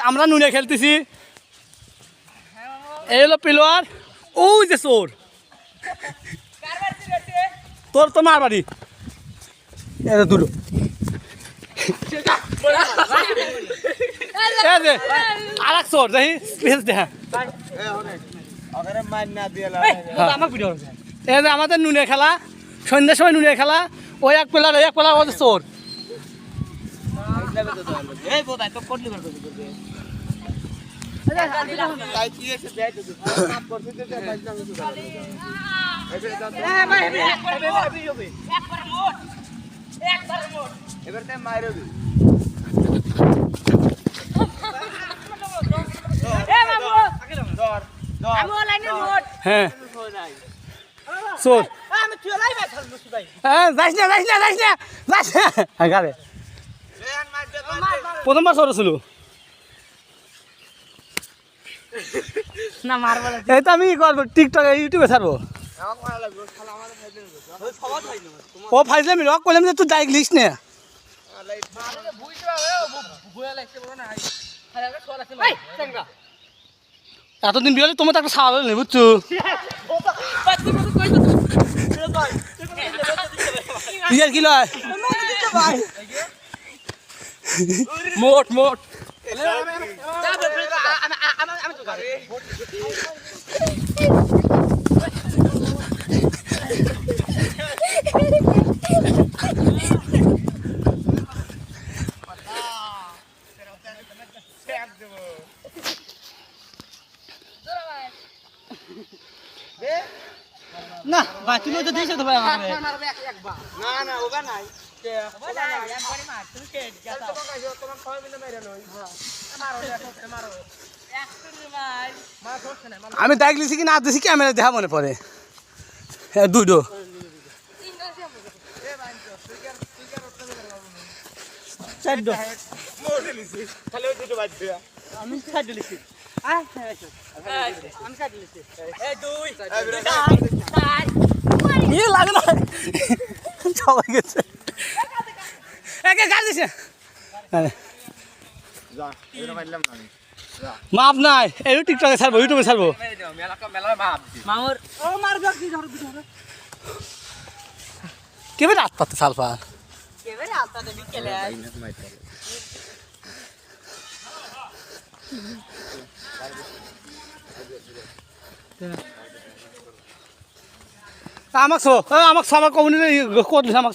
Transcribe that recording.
আমরা নুনে খেলতেছি এই হলো প্লেয়ার ওই যে চোর তোর তোমার বাড়ি এটা দুটো আর এক চোর দেখি স্পেস দেখা এই যে আমাদের নুনে খেলা সন্ধ্যার সময় নুনে খেলা ওই এক প্লেয়ার ওদের চোর হ্যাঁ চোর যাইস না গাড়ে প্রথমবার চোর ছিল এই তো আমি করবো টিকটকে ইউটিউবে ছাড়বো ও ফাইজলামি রক করলাম যে তুই ডাইরেক্ট লিস্ট নে এতদিন বিয়ে হলে তোমার তো একটা সাওয়া নেই বুঝছো ইয়ার কি লয় মোট না ভাই তুমি তো দিয়েছো তো ভাই আমাকে না ওগা নাই আমি দাগ লিছি কি না দিছি ক্যামেরা দেখা মনে পড়ে দুটো আমি লাগে না সবাই গেছে মাপ নাই এই টিকটকে ছাড়বো ইউটিউবে ছাড়বো কেবে রাত পাতে সালফা আমাক আমার কমিউনিটি কোড আমাক